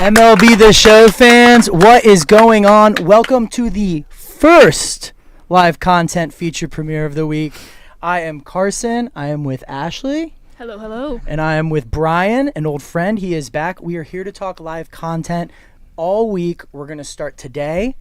MLB The Show fans, what is going on? Welcome to the first live content feature premiere of the week. I am Carson. I am with Ashley. Hello, hello. And I am with Brian, an old friend. He is back. We are here to talk live content all week. We're going to start today.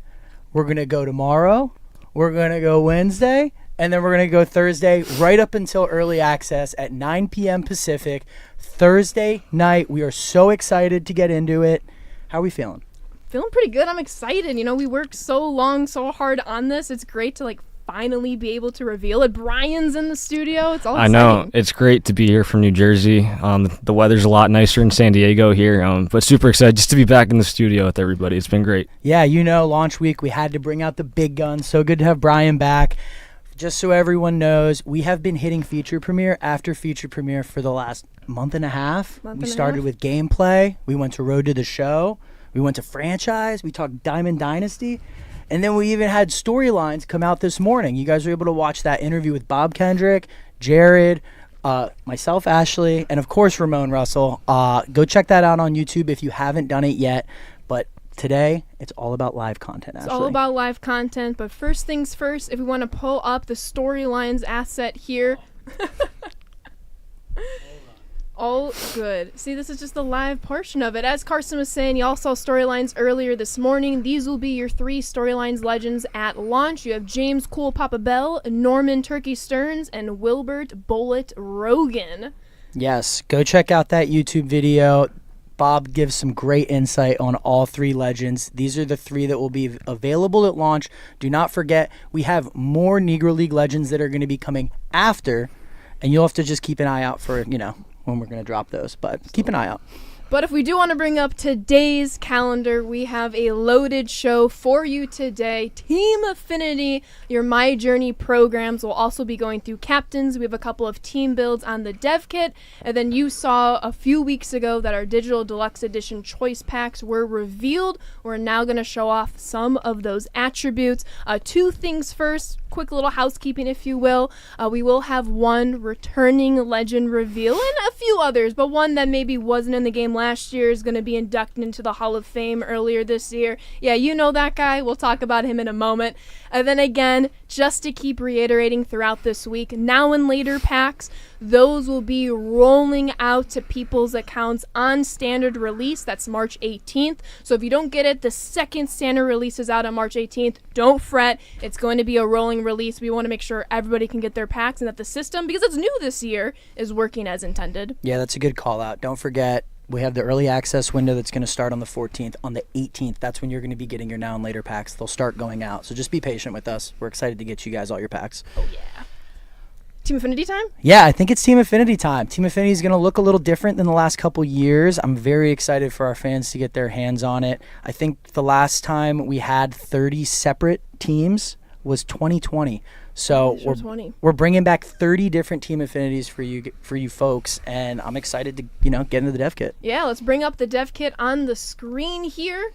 We're going to go tomorrow. We're going to go Wednesday. And then we're going to go Thursday right up until early access at 9 p.m. Pacific. Thursday night. We are so excited to get into it. How are we feeling? Feeling pretty good. I'm excited. You know, we worked so long, so hard on this. It's great to finally be able to reveal it. Brian's in the studio. It's all exciting. I know. It's great to be here from New Jersey. The weather's a lot nicer in San Diego here, but super excited just to be back in the studio with everybody. It's been great. Yeah, launch week, we had to bring out the big guns. So good to have Brian back. Just so everyone knows, we have been hitting feature premiere after feature premiere for the last month and a half. We started with gameplay. We went to Road to the Show. We went to franchise. We talked Diamond Dynasty. And then we even had storylines come out this morning. You guys were able to watch that interview with Bob Kendrick, Jared, myself, Ashley, and of course Ramon Russell. Go check that out on YouTube if you haven't done it yet. But today, it's all about live content, Ashley. It's all about live content, but first things first, if we want to pull up the storylines asset here. All good. See, this is just the live portion of it. As Carson was saying, y'all saw storylines earlier this morning. These will be your 3 storylines legends at launch. You have James Cool Papa Bell, Norman Turkey Stearns, and Wilbert Bullet Rogan. Yes, go check out that YouTube video. Bob gives some great insight on all 3 legends. These are the 3 that will be available at launch. Do not forget, we have more Negro League legends that are going to be coming after, and you'll have to just keep an eye out for, when we're going to drop those, but keep an eye out. But if we do want to bring up today's calendar, we have a loaded show for you today. Team Affinity, your My Journey programs will also be going through captains. We have a couple of team builds on the dev kit. And then you saw a few weeks ago that our digital deluxe edition choice packs were revealed. We're now going to show off some of those attributes. 2 things first. Quick little housekeeping, if you will. We will have one returning legend reveal and a few others, but one that maybe wasn't in the game last year is going to be inducted into the Hall of Fame earlier this year. Yeah, you know that guy. We'll talk about him in a moment. And then again, just to keep reiterating throughout this week, now and later packs, those will be rolling out to people's accounts on standard release. That's March 18th. So if you don't get it, the second standard release is out on March 18th. Don't fret. It's going to be a rolling release. We want to make sure everybody can get their packs and that the system, because it's new this year, is working as intended. Yeah, that's a good call out. Don't forget, we have the early access window that's going to start on the 14th. On the 18th, that's when you're going to be getting your now and later packs. They'll start going out. So just be patient with us. We're excited to get you guys all your packs. Oh, yeah. Team Affinity time? Yeah, I think it's Team Affinity time. Team Affinity is going to look a little different than the last couple years. I'm very excited for our fans to get their hands on it. I think the last time we had 30 separate teams was 2020. So we're bringing back 30 different Team Affinities for you folks, and I'm excited to get into the dev kit. Yeah, let's bring up the dev kit on the screen here.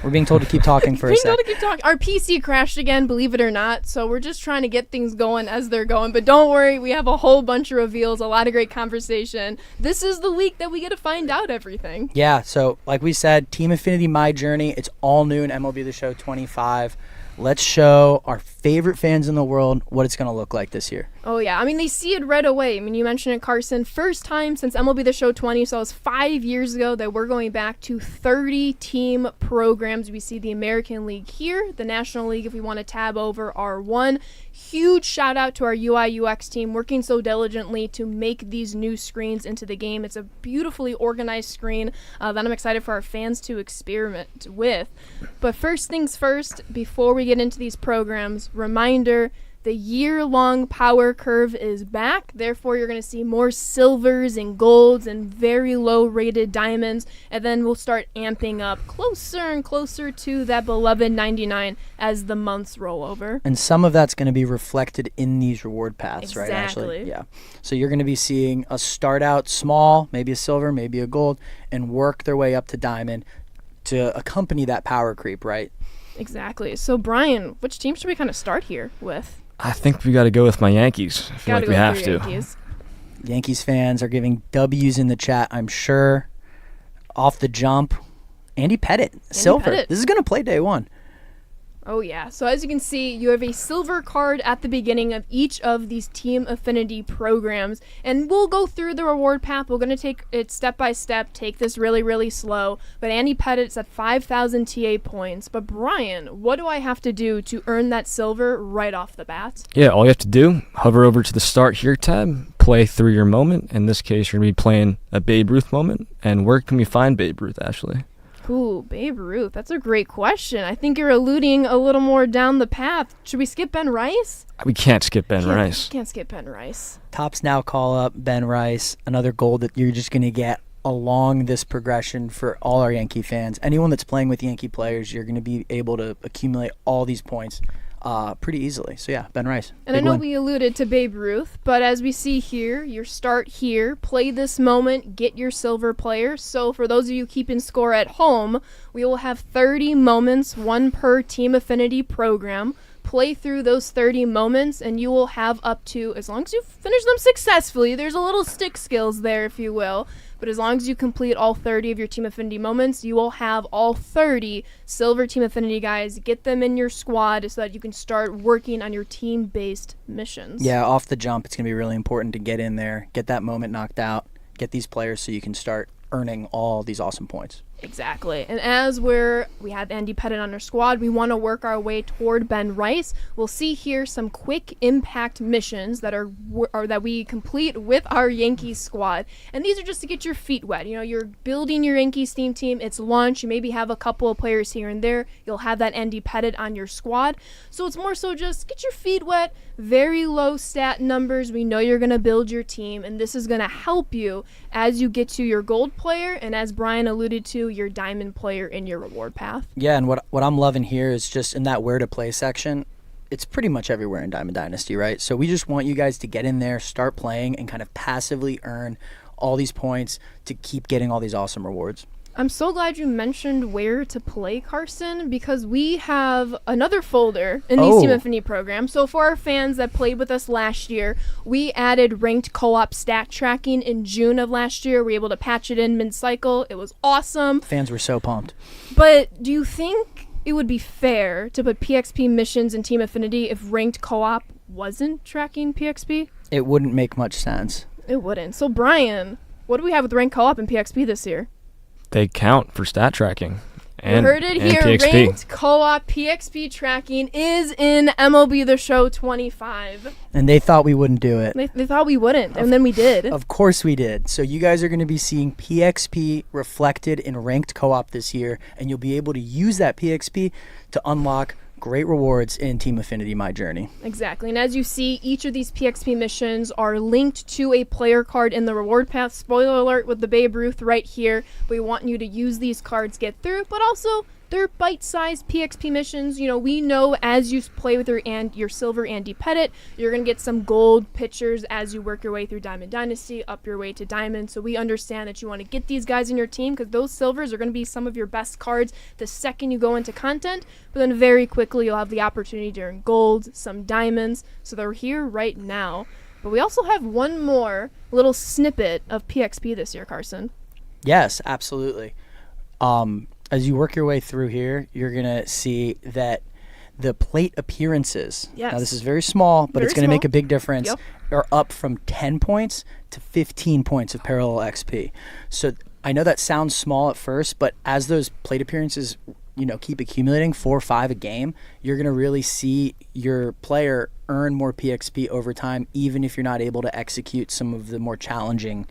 We're being told to keep talking for a second. Our PC crashed again, believe it or not, so we're just trying to get things going as they're going. But don't worry, we have a whole bunch of reveals, a lot of great conversation. This is the week that we get to find out everything. Yeah, so like we said, Team Affinity My Journey, it's all new in MLB The Show 25. Let's show our favorite fans in the world what it's going to look like this year. Oh, yeah. I mean, they see it right away. I mean, you mentioned it, Carson. First time since MLB The Show 20, so it was 5 years ago that we're going back to 30 team programs. We see the American League here, the National League if we want to tab over R1. Huge shout out to our UI UX team working so diligently to make these new screens into the game. It's a beautifully organized screen that I'm excited for our fans to experiment with. But first things first, before we get into these programs, reminder, the year-long power curve is back. Therefore, you're going to see more silvers and golds and very low-rated diamonds. And then we'll start amping up closer and closer to that beloved 99 as the months roll over. And some of that's going to be reflected in these reward paths, exactly. Right, Ashley? Yeah. So you're going to be seeing us start out small, maybe a silver, maybe a gold, and work their way up to diamond to accompany that power creep, right? Exactly. So, Brian, which team should we kind of start here with? I think we got to go with my Yankees. I feel like we have to. Yankees. Yankees fans are giving W's in the chat, I'm sure. Off the jump, Andy Pettitte, silver. Pettitte. This is going to play day one. Oh, yeah. So as you can see, you have a silver card at the beginning of each of these Team Affinity programs. And we'll go through the reward path. We're going to take it step by step, take this really, really slow. But Andy Pettitte's at 5,000 TA points. But Brian, what do I have to do to earn that silver right off the bat? Yeah, all you have to do, hover over to the Start Here tab, play through your moment. In this case, you're going to be playing a Babe Ruth moment. And where can we find Babe Ruth, Ashley? Ooh, Babe Ruth. That's a great question. I think you're alluding a little more down the path. Should we skip Ben Rice? We can't skip Ben Rice. Can't skip Ben Rice. Tops now call up Ben Rice, another goal that you're just going to get along this progression for all our Yankee fans. Anyone that's playing with Yankee players, you're going to be able to accumulate all these points pretty easily. So yeah, Ben Rice. And I know we alluded to Babe Ruth, but as we see here, your start here, play this moment, get your silver player. So for those of you keeping score at home, we will have 30 moments, one per Team Affinity program. Play through those 30 moments, and you will have up to, as long as you finish them successfully, there's a little stick skills there, if you will, but as long as you complete all 30 of your Team Affinity moments, you will have all 30 silver Team Affinity guys. Get them in your squad so that you can start working on your team-based missions. Yeah, off the jump, it's going to be really important to get in there, get that moment knocked out, get these players so you can start earning all these awesome points. Exactly. And as we have Andy Pettitte on our squad, we want to work our way toward Ben Rice. We'll see here some quick impact missions that are that we complete with our Yankees squad. And these are just to get your feet wet. You know, you're building your Yankees team. It's launch. You maybe have a couple of players here and there. You'll have that Andy Pettitte on your squad. So it's more so just get your feet wet. Very low stat numbers. We know you're going to build your team, and this is going to help you as you get to your gold player, and as Brian alluded to, your diamond player in your reward path. Yeah, and what I'm loving here is just in that where to play section, it's pretty much everywhere in Diamond Dynasty, right? So we just want you guys to get in there, start playing, and kind of passively earn all these points to keep getting all these awesome rewards. I'm so glad you mentioned where to play, Carson, because we have another folder in these Team Affinity programs. So for our fans that played with us last year, we added ranked co-op stat tracking in June of last year. We were able to patch it in mid-cycle. It was awesome. Fans were so pumped. But do you think it would be fair to put PXP missions in Team Affinity if ranked co-op wasn't tracking PXP? It wouldn't make much sense. It wouldn't. So Brian, what do we have with ranked co-op and PXP this year? They count for stat tracking. And, you heard it here. PXP. Ranked co-op PXP tracking is in MLB The Show 25. And they thought we wouldn't do it. They thought we wouldn't, and then we did. Of course we did. So you guys are going to be seeing PXP reflected in ranked co-op this year, and you'll be able to use that PXP to unlock great rewards in Team Affinity My Journey. Exactly. And as you see, each of these PXP missions are linked to a player card in the reward path. Spoiler alert with the Babe Ruth right here. But we want you to use these cards, get through, but also they're bite-sized PXP missions. You know, we know as you play with your silver Andy Pettitte, you're going to get some gold pictures as you work your way through Diamond Dynasty, up your way to Diamond. So we understand that you want to get these guys in your team because those silvers are going to be some of your best cards the second you go into content. But then very quickly you'll have the opportunity to earn gold, some diamonds. So they're here right now. But we also have one more little snippet of PXP this year, Carson. Yes, absolutely. As you work your way through here, you're going to see that the plate appearances, now this is very small, but it's going to make a big difference, are up from 10 points to 15 points of parallel XP. So I know that sounds small at first, but as those plate appearances, you know, keep accumulating 4 or 5 a game, you're going to really see your player earn more PXP over time, even if you're not able to execute some of the more challenging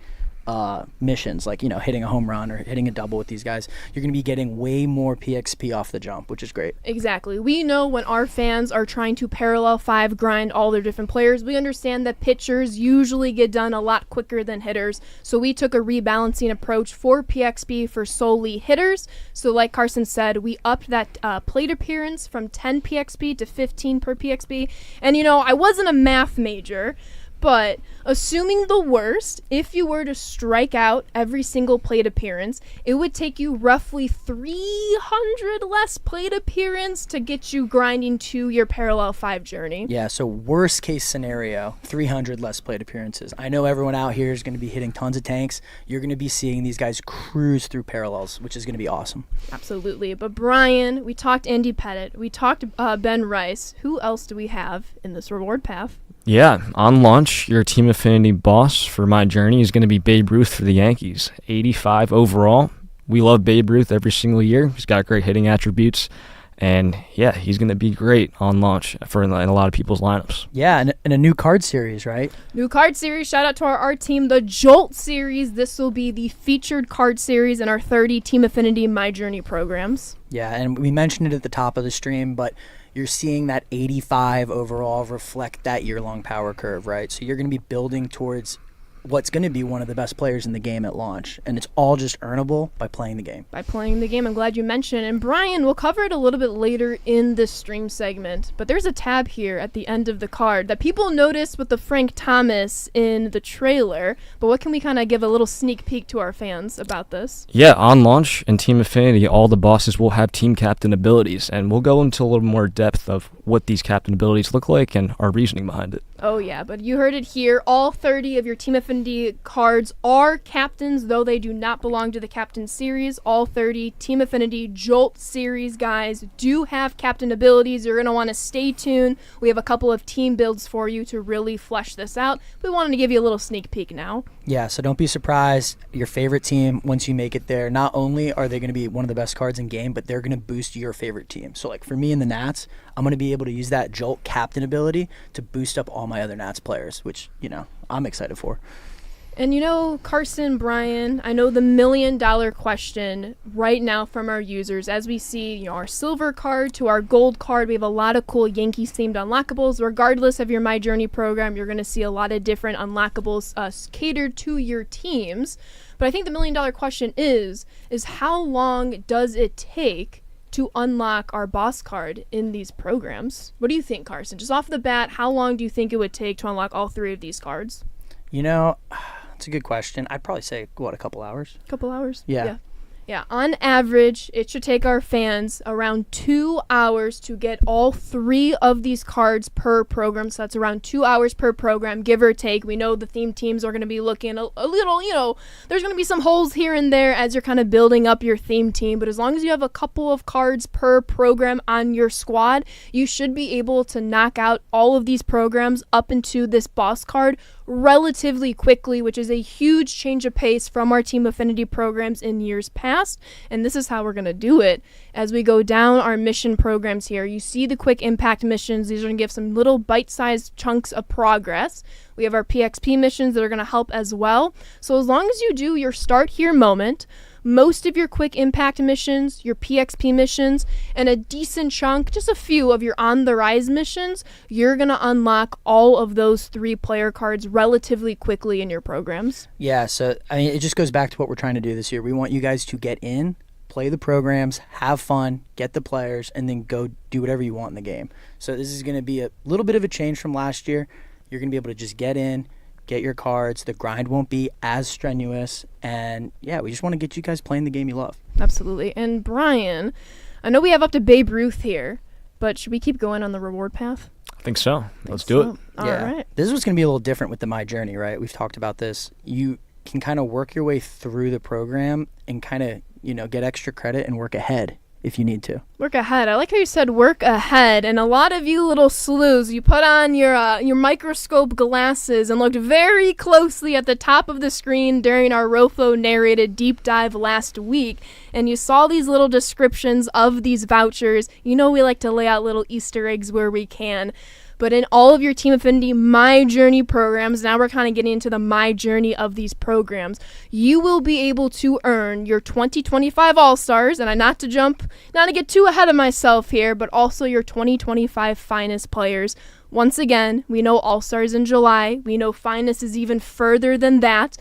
missions, like, you know, hitting a home run or hitting a double with these guys. You're going to be getting way more PXP off the jump, which is great. Exactly. We know when our fans are trying to parallel 5 grind all their different players, we understand that pitchers usually get done a lot quicker than hitters. So we took a rebalancing approach for PXP for solely hitters. So like Carson said, we upped that plate appearance from 10 PXP to 15 per PXP. And, you know, I wasn't a math major, But assuming the worst, if you were to strike out every single plate appearance, it would take you roughly 300 less plate appearance to get you grinding to your Parallel 5 journey. Yeah, so worst case scenario, 300 less plate appearances. I know everyone out here is going to be hitting tons of tanks. You're going to be seeing these guys cruise through parallels, which is going to be awesome. Absolutely. But Brian, we talked Andy Pettit, we talked Ben Rice. Who else do we have in this reward path? Yeah, on launch, your Team Affinity boss for my journey is going to be Babe Ruth for the Yankees. 85 overall. We love Babe Ruth every single year. He's got great hitting attributes. And, yeah, he's going to be great on launch for in a lot of people's lineups. Yeah, and a new card series, right? New card series. Shout out to our art team, the Jolt series. This will be the featured card series in our 30 Team Affinity My Journey programs. Yeah, and we mentioned it at the top of the stream, but you're seeing that 85 overall reflect that year-long power curve, right? So you're going to be building towards what's going to be one of the best players in the game at launch, and it's all just earnable by playing the game. By playing the game, I'm glad you mentioned. And Brian, we'll cover it a little bit later in this stream segment, but there's a tab here at the end of the card that people noticed with the Frank Thomas in the trailer, but what can we kind of give a little sneak peek to our fans about this? Yeah, on launch in Team Affinity, all the bosses will have team captain abilities, and we'll go into a little more depth of what these captain abilities look like and our reasoning behind it. Oh yeah, but you heard it here. All 30 of your Team Affinity cards are captains, though they do not belong to the Captain Series. All 30 Team Affinity Jolt Series guys do have captain abilities. You're going to want to stay tuned. We have a couple of team builds for you to really flesh this out. We wanted to give you a little sneak peek now. Yeah, so don't be surprised. Your favorite team, once you make it there, not only are they going to be one of the best cards in game, but they're going to boost your favorite team. So like for me in the Nats, I'm going to be able to use that Jolt captain ability to boost up all my other Nats players, which, I'm excited for. And Carson, Brian, I know the $1 million question right now from our users, as we see, our silver card to our gold card, we have a lot of cool Yankees themed unlockables. Regardless of your My Journey program, you're going to see a lot of different unlockables catered to your teams. But I think the $1 million question is how long does it take to unlock our boss card in these programs? What do you think, Carson? Just off the bat, how long do you think it would take to unlock all 3 of these cards? It's a good question. I'd probably say, a couple hours? Couple hours? Yeah. Yeah, on average, it should take our fans around 2 hours to get all 3 of these cards per program. So that's around 2 hours per program, give or take. We know the theme teams are going to be looking a little, there's going to be some holes here and there as you're kind of building up your theme team. But as long as you have a couple of cards per program on your squad, you should be able to knock out all of these programs up into this boss card relatively quickly, which is a huge change of pace from our Team Affinity programs in years past. And this is how we're going to do it. As we go down our mission programs here, you see the quick impact missions. These are going to give some little bite-sized chunks of progress. We have our PXP missions that are going to help as well. So as long as you do your start here moment, most of your quick impact missions, your PXP missions, and a decent chunk, just a few of your on the rise missions, you're going to unlock all of those 3 player cards relatively quickly in your programs. Yeah, so it just goes back to what we're trying to do this year. We want you guys to get in, play the programs, have fun, get the players, and then go do whatever you want in the game. So this is going to be a little bit of a change from last year. You're going to be able to just get in, get your cards. The grind won't be as strenuous. And, yeah, we just want to get you guys playing the game you love. Absolutely. And, Brian, I know we have up to Babe Ruth here, but should we keep going on the reward path? I think so. Let's do it. All right. This is what's going to be a little different with the My Journey, right? We've talked about this. You can kind of work your way through the program and kind of, get extra credit and work ahead if you need to. Work ahead. I like how you said work ahead. And a lot of you little sleuths, you put on your microscope glasses and looked very closely at the top of the screen during our Rofo narrated deep dive last week. And you saw these little descriptions of these vouchers. We like to lay out little Easter eggs where we can. But in all of your Team Affinity My Journey programs, now we're kind of getting into the My Journey of these programs, you will be able to earn your 2025 All-Stars, and not to get too ahead of myself here, but also your 2025 Finest players. Once again, we know All-Stars in July. We know Finest is even further than that.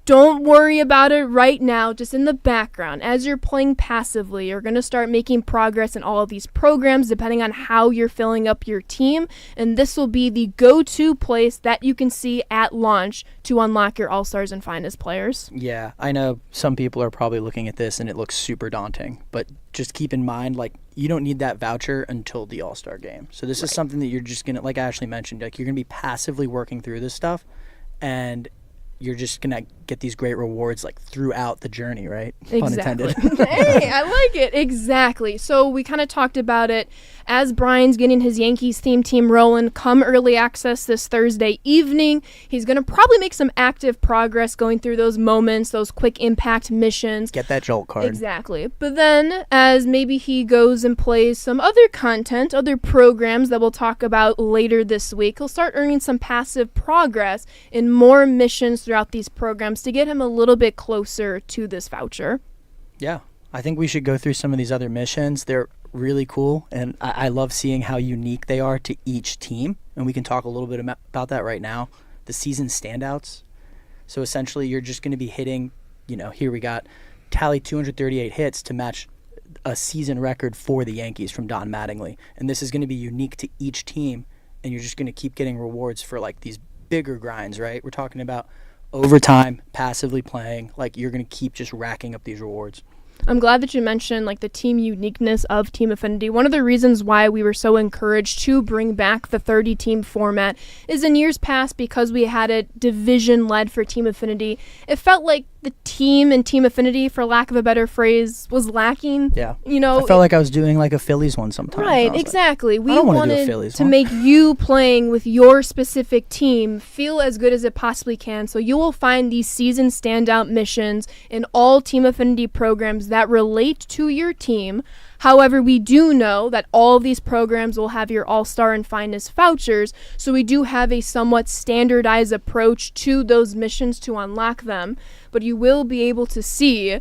don't worry about it right now, just in the background. As you're playing passively, you're going to start making progress in all of these programs depending on how you're filling up your team. And this will be the go-to place that you can see at launch to unlock your All-Stars and Finest players. Yeah, I know some people are probably looking at this and it looks super daunting, but just keep in mind, like, you don't need that voucher until the All-Star game. So this is something that you're just going to, like Ashley mentioned, like, you're going to be passively working through this stuff, and you're just going to get these great rewards like throughout the journey, right? Exactly. Pun intended. Hey, I like it. Exactly. So we kind of talked about it as Brian's getting his Yankees theme team rolling. Come early access this Thursday evening. He's going to probably make some active progress going through those moments, those quick impact missions. Get that jolt card. Exactly. But then as maybe he goes and plays some other content, other programs that we'll talk about later this week, he'll start earning some passive progress in more missions throughout these programs to get him a little bit closer to this voucher. Yeah, I think we should go through some of these other missions. They're really cool, and I love seeing how unique they are to each team, and we can talk a little bit about that right now. The season standouts. So essentially you're just going to be hitting, here we got tally 238 hits to match a season record for the Yankees from Don Mattingly, and this is going to be unique to each team, and you're just going to keep getting rewards for like these bigger grinds, right? We're talking about overtime, passively playing, like you're going to keep just racking up these rewards. I'm glad that you mentioned like the team uniqueness of Team Affinity. One of the reasons why we were so encouraged to bring back the 30-team format is in years past, because we had it division-led for Team Affinity, it felt like the team and Team Affinity, for lack of a better phrase, was lacking. Yeah. I felt like I was doing like a Phillies one sometimes. Right, exactly. We wanted to make you playing with your specific team feel as good as it possibly can. So you will find these season standout missions in all Team Affinity programs that relate to your team. However, we do know that all of these programs will have your All-Star and Finest vouchers, so we do have a somewhat standardized approach to those missions to unlock them. But you will be able to see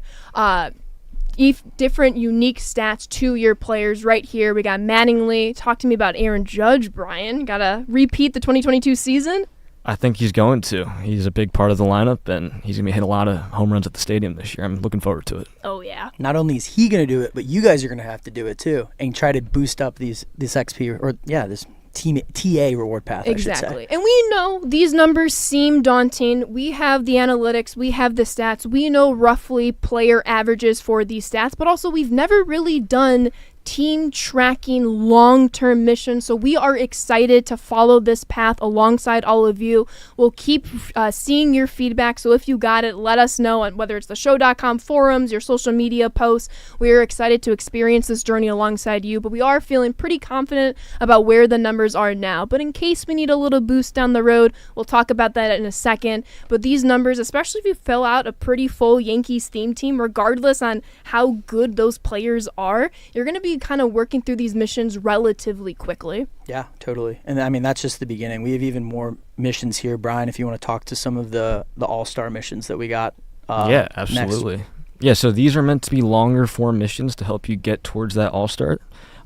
different unique stats to your players right here. We got Mattingly. Talk to me about Aaron Judge, Brian. Gotta repeat the 2022 season? I think he's going to. He's a big part of the lineup, and he's going to be hitting a lot of home runs at the stadium this year. I'm looking forward to it. Oh, yeah. Not only is he going to do it, but you guys are going to have to do it too, and try to boost up this XP, this team TA reward path, Exactly. I should say. And we know these numbers seem daunting. We have the analytics. We have the stats. We know roughly player averages for these stats, but also we've never really done team tracking long-term missions, so we are excited to follow this path alongside all of you. We'll keep seeing your feedback, so if you got it, let us know on whether it's the show.com forums, your social media posts. We are excited to experience this journey alongside you, but we are feeling pretty confident about where the numbers are now. But in case we need a little boost down the road, we'll talk about that in a second. But these numbers, especially if you fill out a pretty full Yankees theme team, regardless on how good those players are, you're going to be kind of working through these missions relatively quickly. Yeah, totally. And I mean, that's just the beginning. We have even more missions here, Brian, if you want to talk to some of the All-Star missions that we got. Yeah, absolutely. Yeah, so these are meant to be longer form missions to help you get towards that All-Star.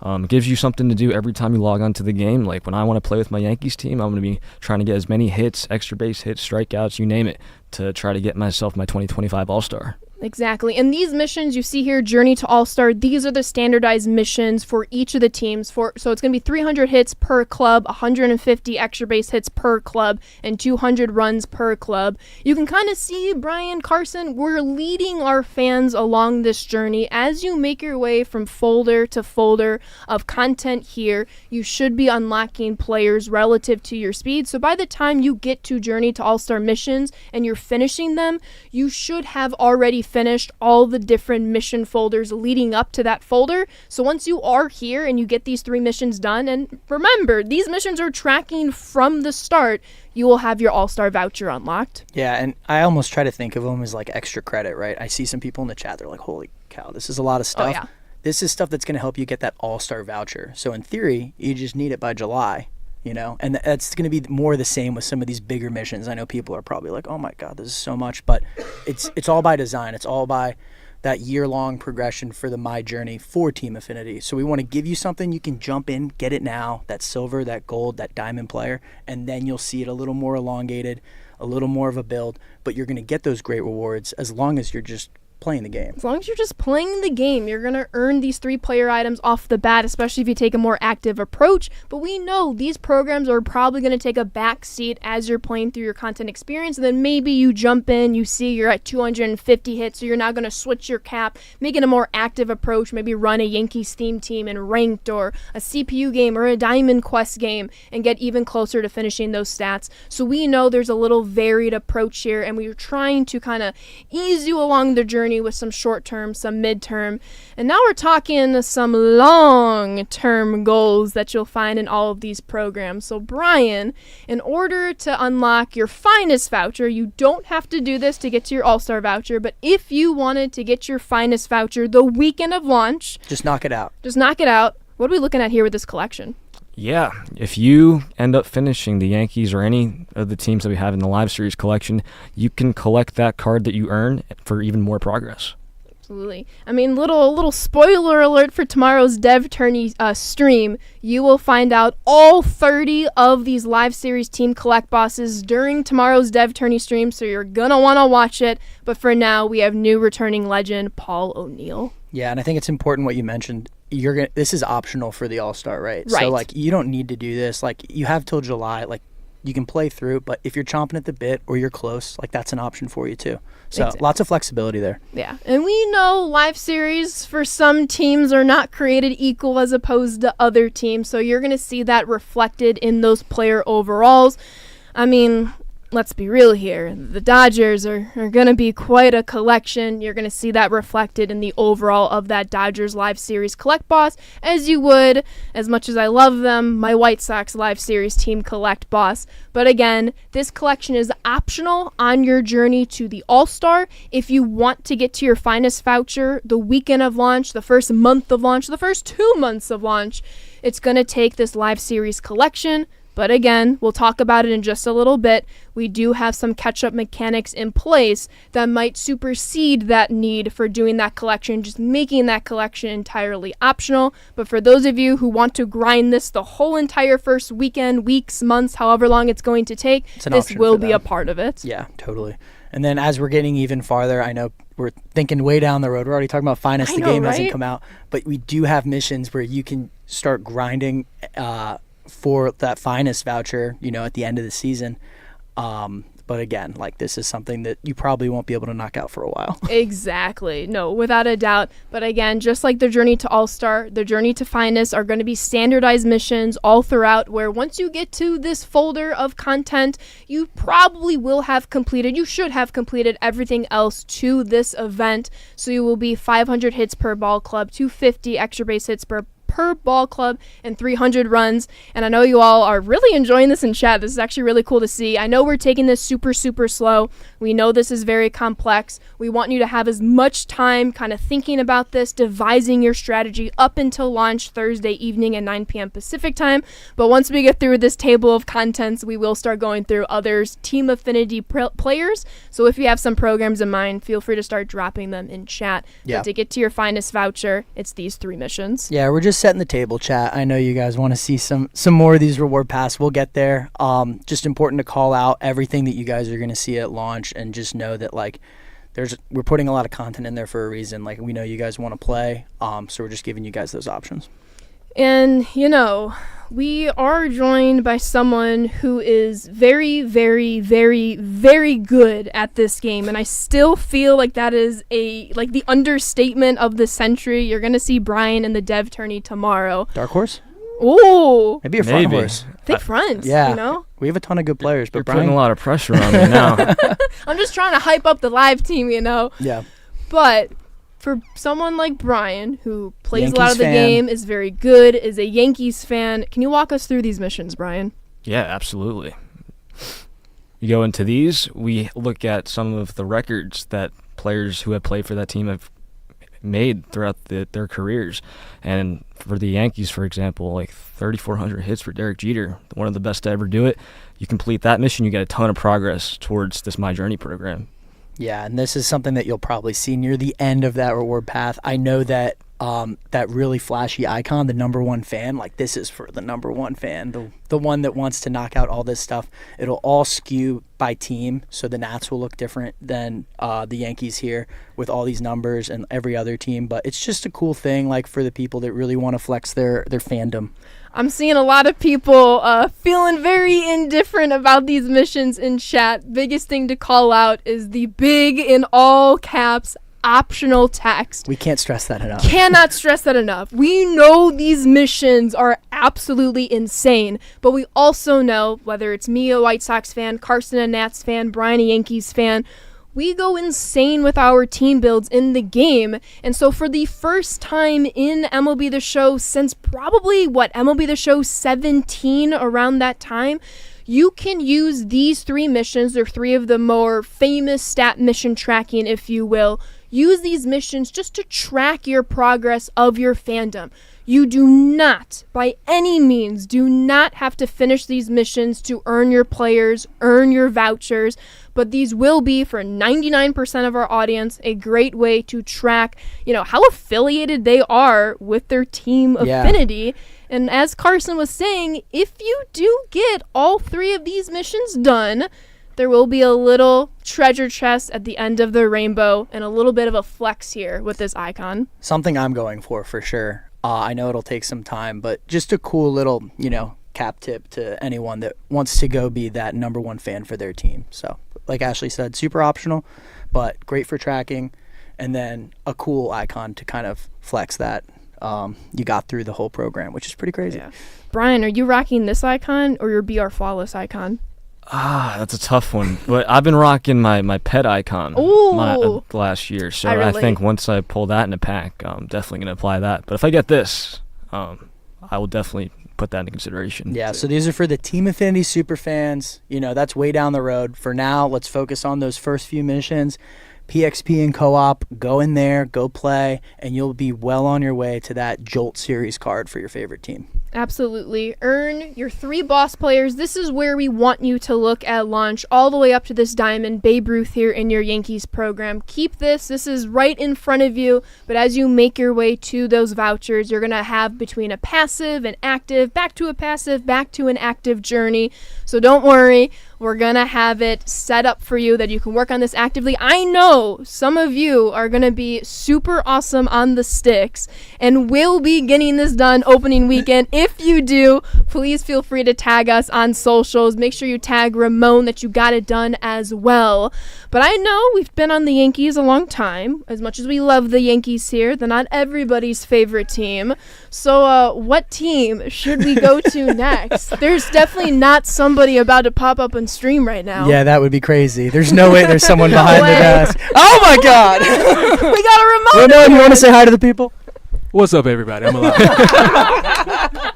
It gives you something to do every time you log onto the game. Like when I want to play with my Yankees team, I'm going to be trying to get as many hits, extra base hits, strikeouts, you name it, to try to get myself my 2025 All-Star. Exactly. And these missions you see here, Journey to All-Star, these are the standardized missions for each of the teams. So it's going to be 300 hits per club, 150 extra base hits per club, and 200 runs per club. You can kind of see, Brian, Carson, we're leading our fans along this journey. As you make your way from folder to folder of content here, you should be unlocking players relative to your speed. So by the time you get to Journey to All-Star missions and you're finishing them, you should have already finished all the different mission folders leading up to that folder. So once you are here and you get these 3 missions done, and remember, these missions are tracking from the start, you will have your All-Star voucher unlocked. Yeah, and I almost try to think of them as like extra credit, right? I see some people in the chat, they're like, holy cow, this is a lot of stuff. Oh, yeah. This is stuff that's going to help you get that All-Star voucher. So in theory, you just need it by July. And that's going to be more the same with some of these bigger missions. I know people are probably like, oh my God, this is so much, but it's all by design. It's all by that year-long progression for the My Journey for Team Affinity. So we want to give you something you can jump in, get it now, that silver, that gold, that diamond player, and then you'll see it a little more elongated, a little more of a build, but you're going to get those great rewards as long as you're just playing the game. As long as you're just playing the game, you're going to earn these 3 player items off the bat, especially if you take a more active approach. But we know these programs are probably going to take a back seat as you're playing through your content experience. And then maybe you jump in, you see you're at 250 hits, so you're now going to switch your cap, make it a more active approach, maybe run a Yankees theme team in ranked or a CPU game or a Diamond Quest game and get even closer to finishing those stats. So we know there's a little varied approach here, and we're trying to kind of ease you along the journey with some short-term, some mid-term, and now we're talking some long-term goals that you'll find in all of these programs. So Brian, in order to unlock your finest voucher, you don't have to do this to get to your All-Star voucher, but if you wanted to get your finest voucher the weekend of launch, just knock it out. What are we looking at here with this collection? Yeah, if you end up finishing the Yankees or any of the teams that we have in the live series collection, you can collect that card that you earn for even more progress. Absolutely. I mean, little spoiler alert for tomorrow's Dev Tourney stream. You will find out all 30 of these live series team collect bosses during tomorrow's Dev Tourney stream, so you're going to want to watch it. But for now, we have new returning legend, Paul O'Neill. Yeah, and I think it's important what you mentioned. This is optional for the All-Star, right? Right. So, like, you don't need to do this. Like, you have till July. Like, you can play through, but if you're chomping at the bit or you're close, like, that's an option for you too. So, Exactly. Lots of flexibility there. Yeah, and we know live series for some teams are not created equal as opposed to other teams, so you're going to see that reflected in those player overalls. I mean, let's be real here. The Dodgers are going to be quite a collection. You're going to see that reflected in the overall of that Dodgers Live Series Collect Boss, as you would, as much as I love them, my White Sox Live Series Team Collect Boss. But again, this collection is optional on your journey to the All-Star. If you want to get to your finest voucher the weekend of launch, the first month of launch, the first 2 months of launch, it's going to take this Live Series collection. But again, we'll talk about it in just a little bit. We do have some catch-up mechanics in place that might supersede that need for doing that collection, just making that collection entirely optional. But for those of you who want to grind this the whole entire first weekend, weeks, months, however long it's going to take, this will be a part of it. Yeah, totally. And then as we're getting even farther, I know we're thinking way down the road. We're already talking about finest. The game hasn't come out. But we do have missions where you can start grinding for that finest voucher, at the end of the season. But again, like, this is something that you probably won't be able to knock out for a while. Exactly. No, without a doubt. But again, just like the journey to All-Star, the journey to finest are going to be standardized missions all throughout, where once you get to this folder of content, you probably you should have completed everything else to this event. So you will be 500 hits per ball club, 250 extra base hits per ball club, and 300 runs. And I know you all are really enjoying this in chat. This is actually really cool to see. I know we're taking this super slow. We know this is very complex. We want you to have as much time kind of thinking about this, devising your strategy up until launch Thursday evening at 9 p.m. Pacific time. But once we get through this table of contents, we will start going through others Team Affinity players. So if you have some programs in mind, feel free to start dropping them in chat. Yeah. But to get to your finest voucher, it's these 3 missions. Yeah, we're just setting the table, chat. I know you guys want to see some more of these reward paths. We'll get there. Just important to call out everything that you guys are going to see at launch, and just know that, like, we're putting a lot of content in there for a reason. Like, we know you guys want to play, so we're just giving you guys those options. And, we are joined by someone who is very, very, very, very good at this game. And I still feel like that is the understatement of the century. You're going to see Brian in the Dev Tourney tomorrow. Dark horse? Ooh. Maybe a front horse. Think front, Yeah. We have a ton of good players, but You're Brian... putting a lot of pressure on me now. I'm just trying to hype up the live team, Yeah. But for someone like Brian, who plays Yankees a lot of the fan. game, is very good, is a Yankees fan, can you walk us through these missions, Brian? Yeah, absolutely. You go into these, we look at some of the records that players who have played for that team have made throughout their careers. And for the Yankees, for example, like 3,400 hits for Derek Jeter, one of the best to ever do it. You complete that mission, you get a ton of progress towards this My Journey program. Yeah, and this is something that you'll probably see near the end of that reward path. I know that that really flashy icon, the number one fan. Like, this is for the number one fan, the one that wants to knock out all this stuff. It'll all skew by team, so the Nats will look different than the Yankees here with all these numbers and every other team. But it's just a cool thing, like, for the people that really want to flex their fandom. I'm seeing a lot of people feeling very indifferent about these missions in chat. Biggest thing to call out is the big, in all caps, optional text. We can't stress that enough. Cannot stress that enough. We know these missions are absolutely insane, but we also know, whether it's me, a White Sox fan, Carson, a Nats fan, Brian, a Yankees fan, we go insane with our team builds in the game. And so for the first time in MLB The Show since probably, MLB The Show 17, around that time, you can use these 3 missions. They're 3 of the more famous stat mission tracking, if you will. Use these missions just to track your progress of your fandom. You do not, by any means, do not have to finish these missions to earn your players, earn your vouchers, but these will be, for 99% of our audience, a great way to track, how affiliated they are with their team affinity. And as Carson was saying, if you do get all 3 of these missions done, there will be a little treasure chest at the end of the rainbow and a little bit of a flex here with this icon. Something I'm going for sure. I know it'll take some time, but just a cool little, cap tip to anyone that wants to go be that number one fan for their team. So, like Ashley said, super optional, but great for tracking, and then a cool icon to kind of flex that you got through the whole program, which is pretty crazy. Yeah. Brian, are you rocking this icon or your BR Flawless icon? That's a tough one. But I've been rocking my pet icon last year. So I think once I pull that in a pack, I'm definitely going to apply that. But if I get this, I will definitely put that into consideration. Yeah, so these are for the Team Affinity super fans. That's way down the road. For now, let's focus on those first few missions. PXP and co-op, go in there, go play, and you'll be well on your way to that Jolt Series card for your favorite team. Absolutely. Earn your 3 boss players. This is where we want you to look at launch, all the way up to this diamond, Babe Ruth here in your Yankees program. Keep this. This is right in front of you, but as you make your way to those vouchers, you're going to have between a passive and active, back to a passive, back to an active journey. So don't worry. We're going to have it set up for you that you can work on this actively. I know some of you are going to be super awesome on the sticks and will be getting this done opening weekend. If you do, please feel free to tag us on socials. Make sure you tag Ramon that you got it done as well. But I know we've been on the Yankees a long time. As much as we love the Yankees here, they're not everybody's favorite team. So what team should we go to next? There's definitely not somebody about to pop up and stream right now. Yeah, that would be crazy. There's no way there's someone behind the desk. Oh my God! We got a Ramon. Ramon, you want to say hi to the people? What's up, everybody? I'm alive.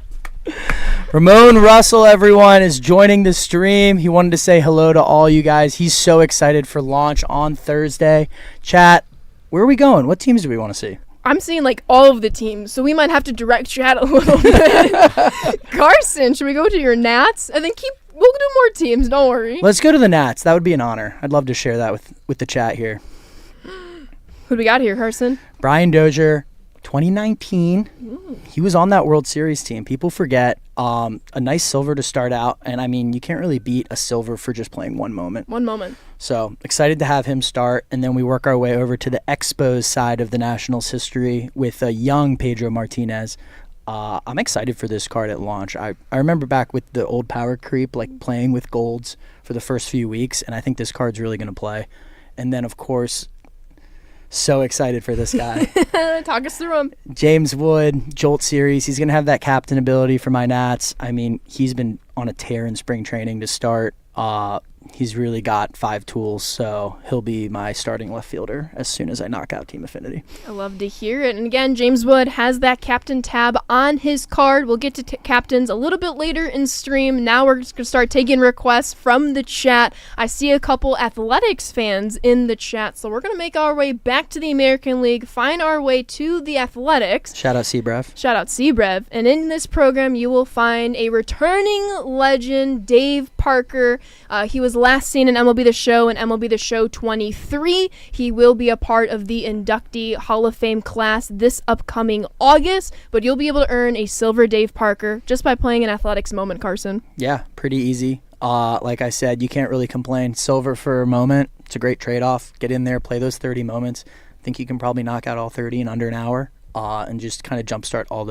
Ramon Russell, everyone, is joining the stream. He wanted to say hello to all you guys. He's so excited for launch on Thursday. Chat, where are we going? What teams do we want to see? I'm seeing all of the teams, so we might have to direct chat a little bit. Carson, should we go to your Nats? And then we'll do more teams, don't worry. Let's go to the Nats. That would be an honor. I'd love to share that with the chat here. Who do we got here, Carson? Brian Dozier, 2019. He was on that World Series team. People forget. A nice silver to start out. And, I mean, you can't really beat a silver for just playing one moment. One moment. So, excited to have him start. And then we work our way over to the Expos side of the Nationals history with a young Pedro Martinez. I'm excited for this card at launch. I remember back with the old power creep, playing with golds for the first few weeks. And I think this card's really going to play. And then, of course, so excited for this guy. Talk us through him. James Wood, Jolt Series. He's going to have that captain ability for my Nats. I mean, he's been on a tear in spring training to start. He's really got 5 tools, so he'll be my starting left fielder as soon as I knock out Team Affinity. I love to hear it. And again, James Wood has that captain tab on his card. We'll get to captains a little bit later in stream. Now we're just going to start taking requests from the chat. I see a couple athletics fans in the chat, so we're going to make our way back to the American League, find our way to the athletics. Shout out Seabrev. Shout out Seabrev. And in this program, you will find a returning legend, Dave Parker. He was was last seen in MLB The Show and MLB The Show 23. He will be a part of the inductee Hall of Fame class this upcoming August, but you'll be able to earn a silver Dave Parker just by playing an athletics moment, Carson. Yeah, pretty easy. Like I said, you can't really complain. Silver for a moment, it's a great trade-off. Get in there, play those 30 moments. I think you can probably knock out all 30 in under an hour and just kind of jumpstart all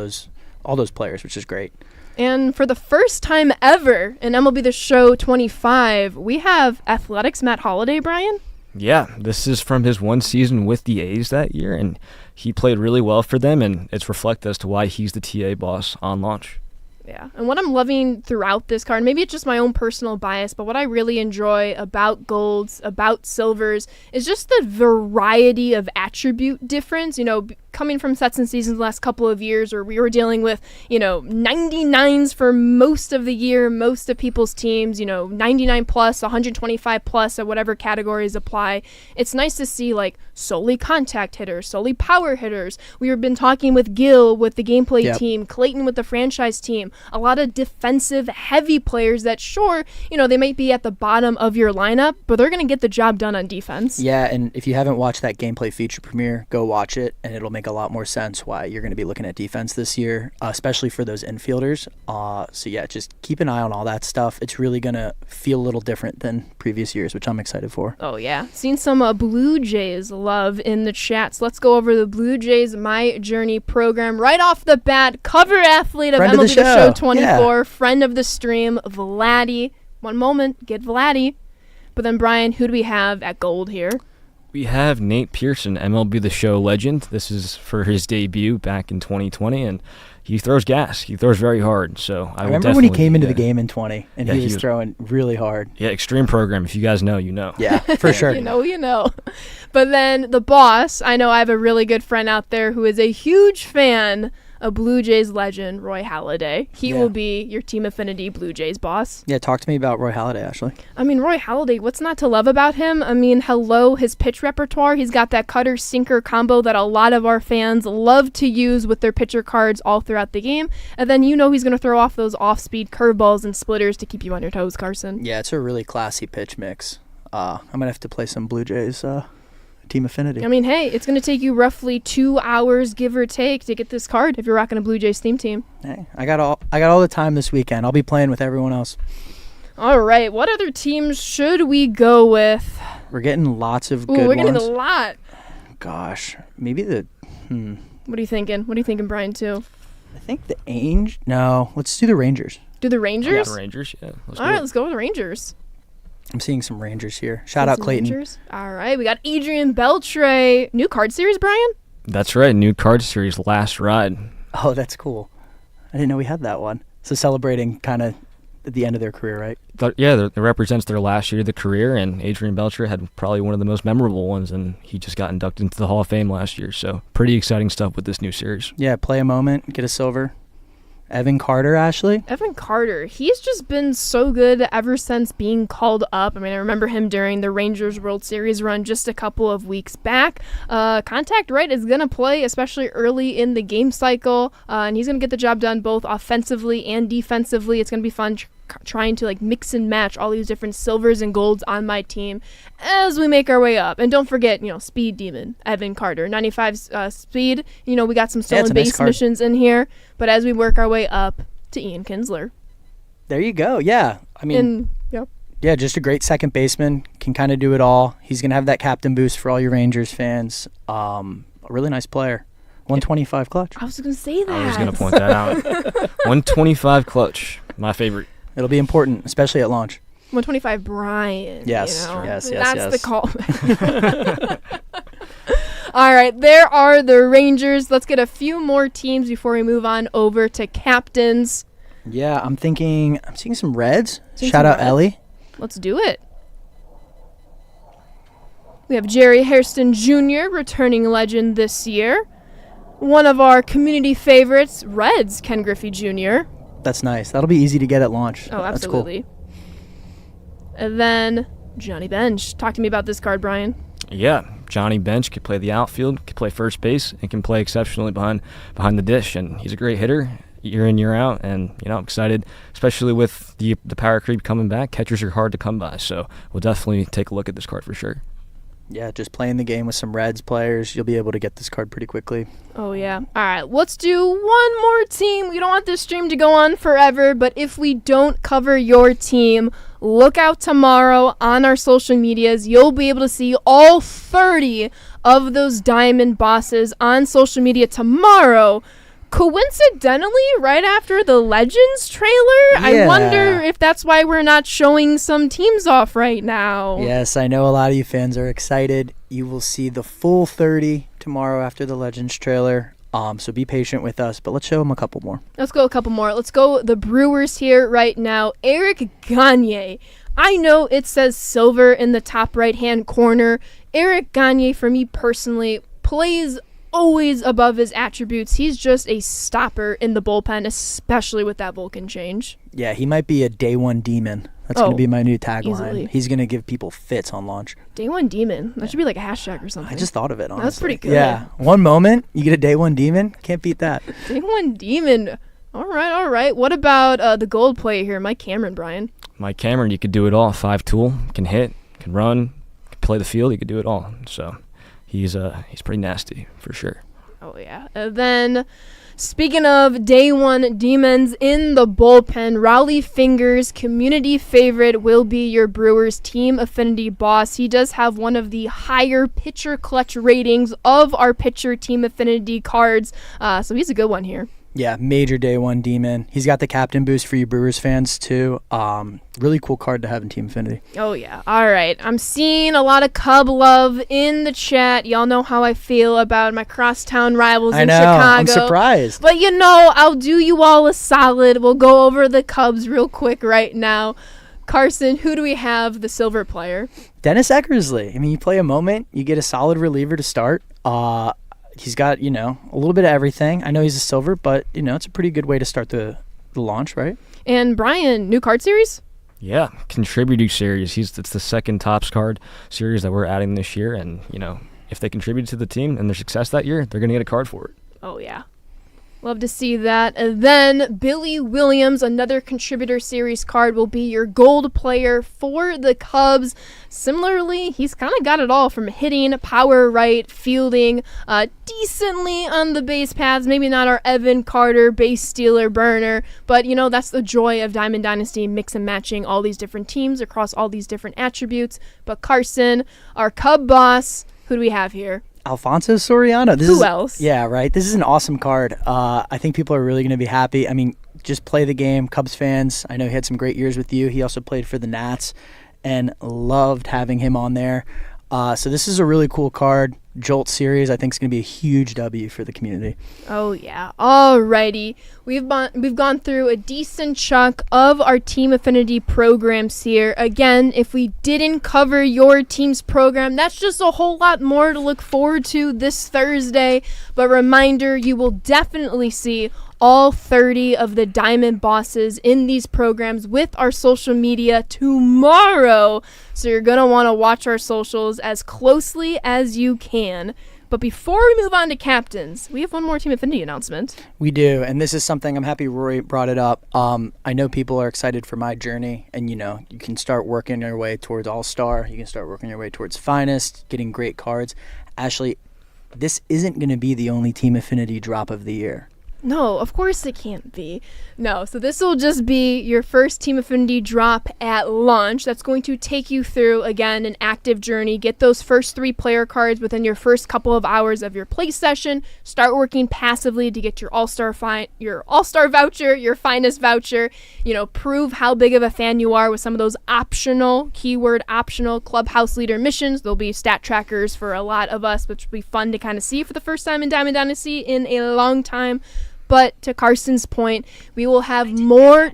those players, which is great. And for the first time ever in MLB The Show 25, we have athletics Matt Holliday, Brian. Yeah, this is from his one season with the A's that year, and he played really well for them, and it's reflected as to why he's the TA boss on launch. Yeah, and what I'm loving throughout this card, maybe it's just my own personal bias, but what I really enjoy about golds, about silvers, is just the variety of attribute difference. Coming from sets and seasons the last couple of years where we were dealing with, 99s for most of the year, most of people's teams, 99 plus, 125 plus, or whatever categories apply. It's nice to see, solely contact hitters, solely power hitters. We've been talking with Gil with the gameplay team, Clayton with the franchise team, a lot of defensive heavy players that, sure, they might be at the bottom of your lineup, but they're going to get the job done on defense. Yeah, and if you haven't watched that gameplay feature premiere, go watch it, and it'll make a lot more sense why you're going to be looking at defense this year, especially for those infielders. So yeah, just keep an eye on all that stuff. It's really going to feel a little different than previous years, which I'm excited for. Oh yeah, seen some Blue Jays love in the chats. Let's go over the Blue Jays My Journey program right off the bat. Cover athlete of MLB The Show 24, friend of the stream, Vladdy. One moment, get Vladdy. But then Brian, who do we have at gold here? We have Nate Pearson, MLB The Show legend. This is for his debut back in 2020, and he throws gas. He throws very hard. So I remember when he came into the game in 20, and he was throwing really hard. Yeah, extreme program. If you guys know, you know. Yeah, for sure. You know. But then the boss, I know I have a really good friend out there who is a huge fan of Blue Jays legend, Roy Halladay. He will be your Team Affinity Blue Jays boss. Yeah, talk to me about Roy Halladay, Ashley. Roy Halladay, what's not to love about him? Hello, his pitch repertoire. He's got that cutter-sinker combo that a lot of our fans love to use with their pitcher cards all throughout the game. And then he's going to throw off those off-speed curveballs and splitters to keep you on your toes, Carson. Yeah, it's a really classy pitch mix. I'm going to have to play some Blue Jays Team Affinity. Hey, it's going to take you roughly 2 hours, give or take, to get this card if you're rocking a Blue Jays theme team. Hey, I got all the time this weekend. I'll be playing with everyone else. All right, what other teams should we go with? We're getting lots of good ones. We're getting a lot. Gosh, maybe the... What are you thinking? What are you thinking, Brian, too? I think the Angels... No, let's do the Rangers. Do the Rangers? Yeah, the Rangers, yeah. All right, let's go with the Rangers. I'm seeing some Rangers here. Shout out Clayton. Rangers. All right, we got Adrian Beltre. New card series, Brian? That's right, new card series, Last Ride. Oh, that's cool. I didn't know we had that one. So celebrating kind of at the end of their career, right? Yeah, it represents their last year of the career, and Adrian Beltre had probably one of the most memorable ones, and he just got inducted into the Hall of Fame last year. So pretty exciting stuff with this new series. Yeah, play a moment, get a silver. Evan Carter, Ashley? Evan Carter. He's just been so good ever since being called up. I remember him during the Rangers World Series run just a couple of weeks back. Contact Right is going to play, especially early in the game cycle, and he's going to get the job done both offensively and defensively. It's going to be fun trying to mix and match all these different silvers and golds on my team as we make our way up. And don't forget, Speed Demon, Evan Carter, 95 speed. We got some stolen base missions in here, but as we work our way up to Ian Kinsler. There you go. Yeah. Yeah, just a great second baseman, can kind of do it all. He's going to have that captain boost for all your Rangers fans. A really nice player. 125 clutch. I was going to say that. I was going to point that out. 125 clutch, my favorite. It'll be important, especially at launch. 125 Brian. Yes, yes. That's the call. All right, there are the Rangers. Let's get a few more teams before we move on over to captains. Yeah, I'm seeing some Reds. Shout out Ellie. Let's do it. We have Jerry Hairston Jr., returning legend this year. One of our community favorites, Reds, Ken Griffey Jr. That's nice. That'll be easy to get at launch. Oh, absolutely. That's cool. And then Johnny Bench. Talk to me about this card, Brian. Yeah, Johnny Bench can play the outfield, can play first base, and can play exceptionally behind the dish. And he's a great hitter. year in, year out. And, I'm excited, especially with the power creep coming back. Catchers are hard to come by, so we'll definitely take a look at this card for sure. Yeah, just playing the game with some Reds players, you'll be able to get this card pretty quickly. Oh, yeah. All right, let's do one more team. We don't want this stream to go on forever, but if we don't cover your team, look out tomorrow on our social medias. You'll be able to see all 30 of those Diamond bosses on social media tomorrow. Coincidentally, right after the Legends trailer, I wonder if that's why we're not showing some teams off right now. Yes, I know a lot of you fans are excited. You will see the full 30 tomorrow after the Legends trailer. So be patient with us, but let's show them a couple more. Let's go a couple more. Let's go the Brewers here right now. Eric Gagne. I know it says silver in the top right-hand corner. Eric Gagne, for me personally, plays always above his attributes. He's just a stopper in the bullpen, especially with that Vulcan change. Yeah, he might be a day one demon. That's going to be my new tagline. Easily. He's going to give people fits on launch. Day one demon. That should be like a hashtag or something. I just thought of it, honestly. That's pretty good. Yeah. One moment, you get a day one demon. Can't beat that. Day one demon. All right. What about the gold player here, Mike Cameron, Brian? Mike Cameron, you could do it all. 5-tool, can hit, can run, can play the field. You could do it all. So he's pretty nasty for sure. Oh, yeah. Then, speaking of day one demons in the bullpen, Raleigh Fingers, community favorite, will be your Brewers Team Affinity boss. He does have one of the higher pitcher clutch ratings of our pitcher Team Affinity cards, so he's a good one here. Yeah, major day one demon. He's got the captain boost for you Brewers fans, too. Really cool card to have in Team Affinity. Oh, yeah. All right. I'm seeing a lot of Cub love in the chat. Y'all know how I feel about my crosstown rivals in Chicago. I'm surprised. But, I'll do you all a solid. We'll go over the Cubs real quick right now. Carson, who do we have, the silver player? Dennis Eckersley. I mean, you play a moment, you get a solid reliever to start. He's got, a little bit of everything. I know he's a silver, but, it's a pretty good way to start the launch, right? And Brian, new card series? Yeah, contributing series. It's the second Topps card series that we're adding this year. And, if they contribute to the team and their success that year, they're going to get a card for it. Oh, yeah. Love to see that. And then Billy Williams, another contributor series card, will be your gold player for the Cubs. Similarly, he's kind of got it all from hitting, power right, fielding, decently on the base paths. Maybe not our Evan Carter base stealer burner, but that's the joy of Diamond Dynasty, mix and matching all these different teams across all these different attributes. But Carson, our Cub boss, who do we have here? Alfonso Soriano. Who else? Yeah, right. This is an awesome card. I think people are really going to be happy. I mean, just play the game. Cubs fans, I know he had some great years with you. He also played for the Nats and loved having him on there. So this is a really cool card. Jolt series, I think, is going to be a huge W for the community. Oh, yeah. Alrighty. We've gone through a decent chunk of our Team Affinity programs here. Again, if we didn't cover your team's program, that's just a whole lot more to look forward to this Thursday. But reminder, you will definitely see all 30 of the Diamond bosses in these programs with our social media tomorrow. So you're going to want to watch our socials as closely as you can. But before we move on to captains, we have one more Team Affinity announcement. We do, and this is something I'm happy Roy brought it up. I know people are excited for my journey, and you can start working your way towards All-Star. You can start working your way towards Finest, getting great cards. Ashley, this isn't going to be the only Team Affinity drop of the year. No, of course it can't be. No, so this will just be your first Team Affinity drop at launch. That's going to take you through, again, an active journey. Get those first 3 player cards within your first couple of hours of your play session. Start working passively to get your All-Star voucher, your Finest voucher. Prove how big of a fan you are with some of those optional, keyword optional, clubhouse leader missions. There'll be stat trackers for a lot of us, which will be fun to kind of see for the first time in Diamond Dynasty in a long time. But to Carson's point, we will have more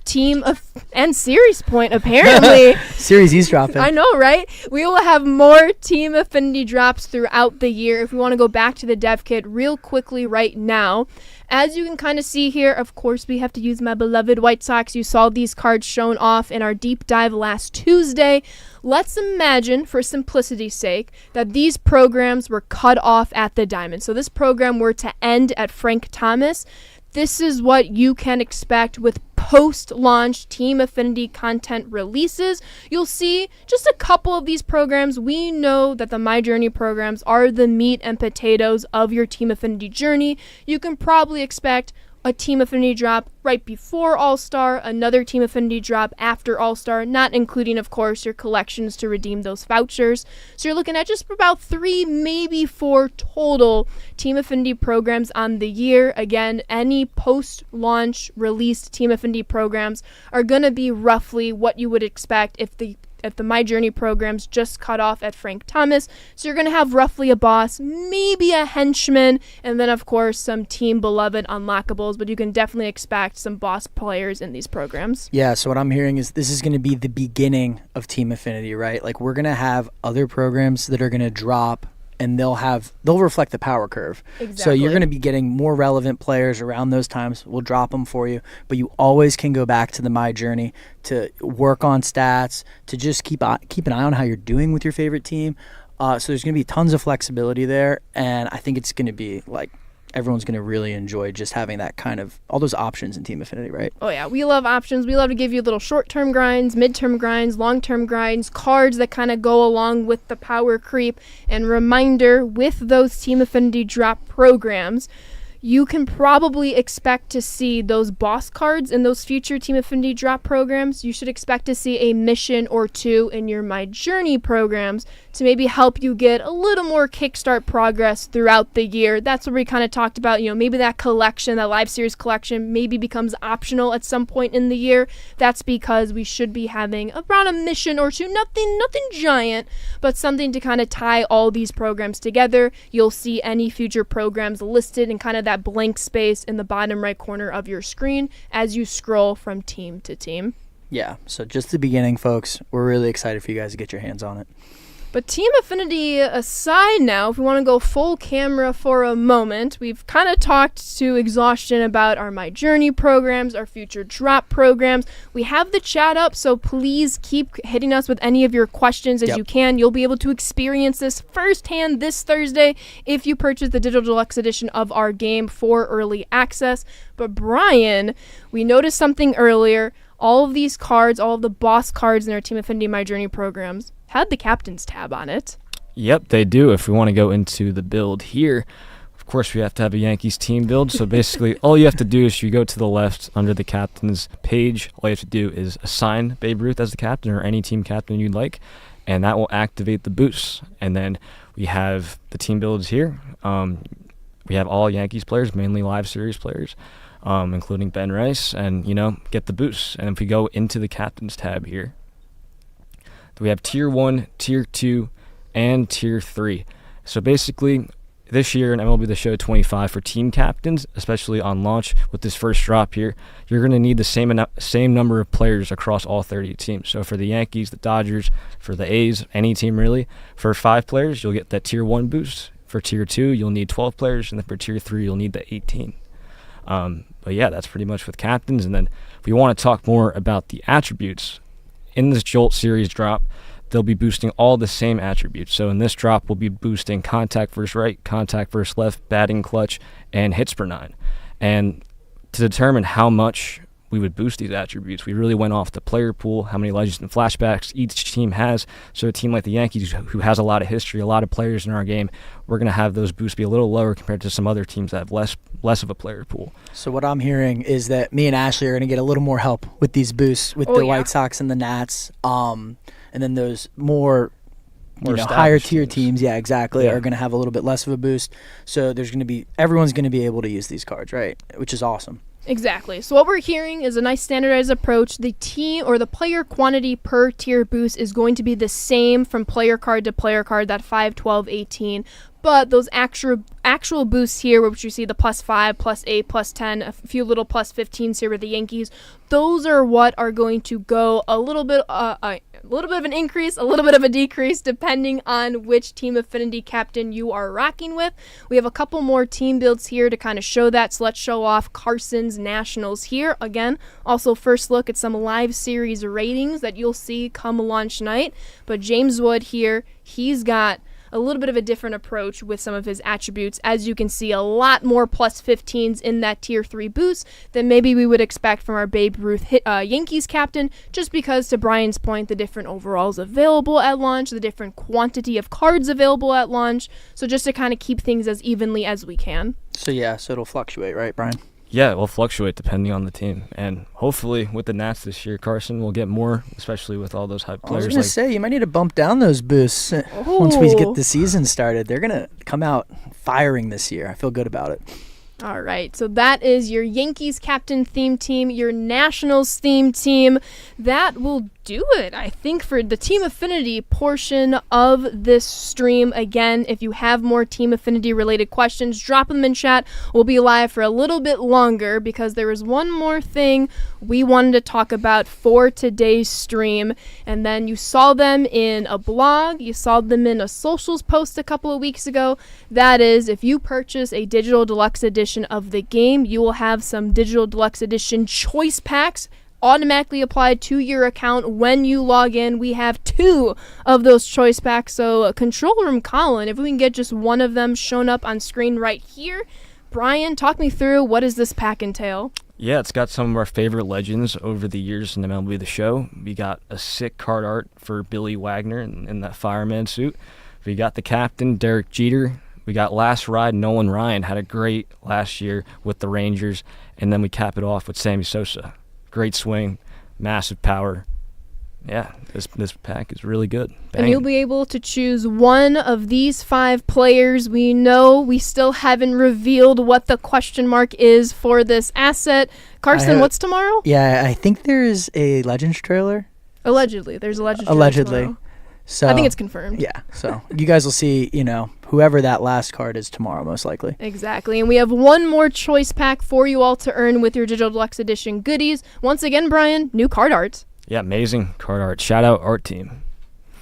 and Siri's point, apparently. Series eavesdropping. I know, right? We will have more Team Affinity drops throughout the year. If we want to go back to the dev kit real quickly right now, as you can kind of see here, of course, we have to use my beloved White Sox. You saw these cards shown off in our deep dive last Tuesday. Let's imagine, for simplicity's sake, that these programs were cut off at the diamond. So this program were to end at Frank Thomas. this is what you can expect with post-launch Team Affinity content releases. You'll see just a couple of these programs. We know that the My Journey programs are the meat and potatoes of your Team Affinity journey. You can probably expect a Team Affinity drop right before All-Star, another Team Affinity drop after All-Star, not including, of course, your collections to redeem those vouchers. So you're looking at just about 3, maybe 4 total Team Affinity programs on the year. Again, any post-launch released Team Affinity programs are going to be roughly what you would expect if the My Journey programs just cut off at Frank Thomas. So you're going to have roughly a boss, maybe a henchman, and then, of course, some team beloved unlockables, but you can definitely expect some boss players in these programs. Yeah, so what I'm hearing is this is going to be the beginning of Team Affinity, right? Like, we're going to have other programs that are going to drop, and they'll reflect the power curve. Exactly. So you're going to be getting more relevant players around those times. We'll drop them for you, but you always can go back to the My Journey to work on stats, to just keep an eye on how you're doing with your favorite team. So there's going to be tons of flexibility there, and I think it's going to be like everyone's going to really enjoy just having that kind of all those options in Team Affinity, right? Oh yeah, we love options. We love to give you little short-term grinds, mid-term grinds, long-term grinds, cards that kind of go along with the power creep. And reminder, with those Team Affinity drop programs, you can probably expect to see those boss cards in those future Team Affinity drop programs. You should expect to see a mission or 2 in your My Journey programs to maybe help you get a little more kickstart progress throughout the year. That's what we kind of talked about. Maybe that collection, that live series collection, maybe becomes optional at some point in the year. That's because we should be having around a mission or 2, nothing giant, but something to kind of tie all these programs together. You'll see any future programs listed in kind of that blank space in the bottom right corner of your screen as you scroll from team to team. Yeah, so just the beginning, folks. We're really excited for you guys to get your hands on it. But Team Affinity aside now, if we want to go full camera for a moment, we've kind of talked to exhaustion about our My Journey programs, our future drop programs. We have the chat up, so please keep hitting us with any of your questions as you can. You'll be able to experience this firsthand this Thursday if you purchase the Digital Deluxe edition of our game for early access. But Brian, we noticed something earlier. All of these cards, all of the boss cards in our Team Affinity My Journey programs had the captain's tab on it. Yep, they do. If we want to go into the build here, of course we have to have a Yankees team build. So basically all you have to do is you go to the left under the captain's page. All you have to do is assign Babe Ruth as the captain or any team captain you'd like, and that will activate the boosts. And then we have the team builds here. We have all Yankees players, mainly live series players, including Ben Rice, and get the boosts. And if we go into the captain's tab here, we have Tier 1, Tier 2, and Tier 3. So basically, this year in MLB The Show 25 for team captains, especially on launch with this first drop here, you're going to need the same number of players across all 30 teams. So for the Yankees, the Dodgers, for the A's, any team really, for 5 players, you'll get that Tier 1 boost. For Tier 2, you'll need 12 players, and then for Tier 3, you'll need the 18. But yeah, that's pretty much with captains. And then if we want to talk more about the attributes, in this Jolt series drop, they'll be boosting all the same attributes. So in this drop, we'll be boosting contact versus right, contact versus left, batting clutch, and hits per 9. And to determine how much we would boost these attributes, we really went off the player pool, how many legends and flashbacks each team has. So a team like the Yankees, who has a lot of history, a lot of players in our game, we're going to have those boosts be a little lower compared to some other teams that have less of a player pool. So what I'm hearing is that me and Ashley are going to get a little more help with these boosts with the White Sox and the Nats. And then those more higher tier teams, are going to have a little bit less of a boost. So everyone's going to be able to use these cards, right? Which is awesome. Exactly. So what we're hearing is a nice standardized approach. The team or the player quantity per tier boost is going to be the same from player card to player card, that 5, 12, 18. But those actual boosts here, which you see the +5, +8, +10, a few little +15s here with the Yankees, those are what are going to go a little bit of an increase, a little bit of a decrease, depending on which Team Affinity captain you are rocking with. We have a couple more team builds here to kind of show that, so let's show off Carson's Nationals here. Again, also first look at some live series ratings that you'll see come launch night. But James Wood here, he's got a little bit of a different approach with some of his attributes. As you can see, a lot more plus 15s in that tier 3 boost than maybe we would expect from our Babe Ruth Yankees captain, just because, to Brian's point, the different overalls available at launch, the different quantity of cards available at launch. So just to kind of keep things as evenly as we can. So it'll fluctuate, right, Brian? Yeah, it will fluctuate depending on the team. And hopefully with the Nats this year, Carson will get more, especially with all those hype I players. was going to say, you might need to bump down those boosts once we get the season started. They're going to come out firing this year. I feel good about it. All right, so that is your Yankees captain theme team, your Nationals theme team. That will do it, I think, for the Team Affinity portion of this stream. Again, if you have more Team Affinity related questions, drop them in chat. We'll be live for a little bit longer because there is one more thing we wanted to talk about for today's stream. And then you saw them in a blog, you saw them in a socials post a couple of weeks ago. That is, if you purchase a digital deluxe edition of the game, you will have some digital deluxe edition choice packs automatically applied to your account when you log in. We have 2 of those choice packs, so Control Room Colin, if we can get just one of them shown up on screen right here. Brian, talk me through, what does this pack entail? Yeah, it's got some of our favorite legends over the years in MLB The Show. We got a sick card art for Billy Wagner in that fireman suit. We got the captain, Derek Jeter. We got last ride, Nolan Ryan had a great last year with the Rangers. And then we cap it off with Sammy Sosa. Great swing, massive power. Yeah, this pack is really good. And you'll be able to choose one of these 5 players. We know we still haven't revealed what the question mark is for this asset. Carson, what's tomorrow? Yeah, I think there's a Legends trailer. Allegedly. There's a Legends trailer Allegedly. tomorrow. So I think it's confirmed. Yeah, so you guys will see, whoever that last card is tomorrow, most likely. Exactly. And we have one more choice pack for you all to earn with your Digital Deluxe Edition goodies. Once again, Brian, new card art. Yeah, amazing card art. Shout out art team.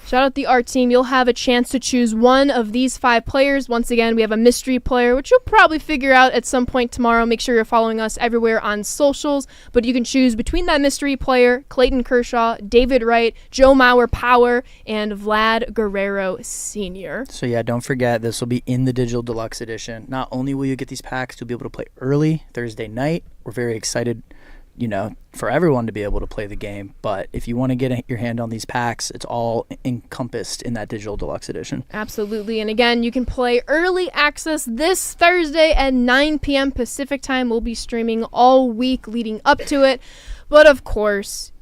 Shout out the art team. You'll have a chance to choose one of these 5 players. Once again, we have a mystery player, which you'll probably figure out at some point tomorrow. Make sure you're following us everywhere on socials. But you can choose between that mystery player, Clayton Kershaw, David Wright, Joe Mauer Power, and Vlad Guerrero Sr. So yeah, don't forget, this will be in the Digital Deluxe Edition. Not only will you get these packs, you'll be able to play early Thursday night. We're very excited, for everyone to be able to play the game. But if you want to get your hand on these packs, it's all encompassed in that Digital Deluxe Edition. Absolutely. And again, you can play early access this Thursday at 9 p.m. Pacific time. We'll be streaming all week leading up to it. But of course,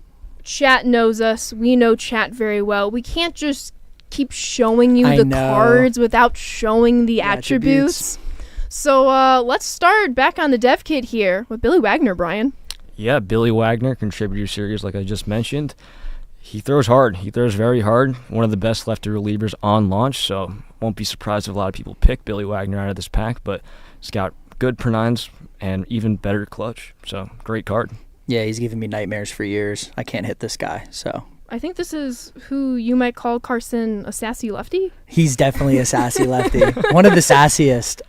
chat knows us. We know chat very well. We can't just keep showing you the cards without showing the attributes. So let's start back on the dev kit here with Billy Wagner, Brian. Yeah, Billy Wagner, contributor series, like I just mentioned. He throws hard. He throws very hard. One of the best lefty relievers on launch, so won't be surprised if a lot of people pick Billy Wagner out of this pack, but he's got good per-nines and even better clutch, so great card. Yeah, he's given me nightmares for years. I can't hit this guy, so. I think this is who you might call, Carson, a sassy lefty? He's definitely a sassy lefty. One of the sassiest.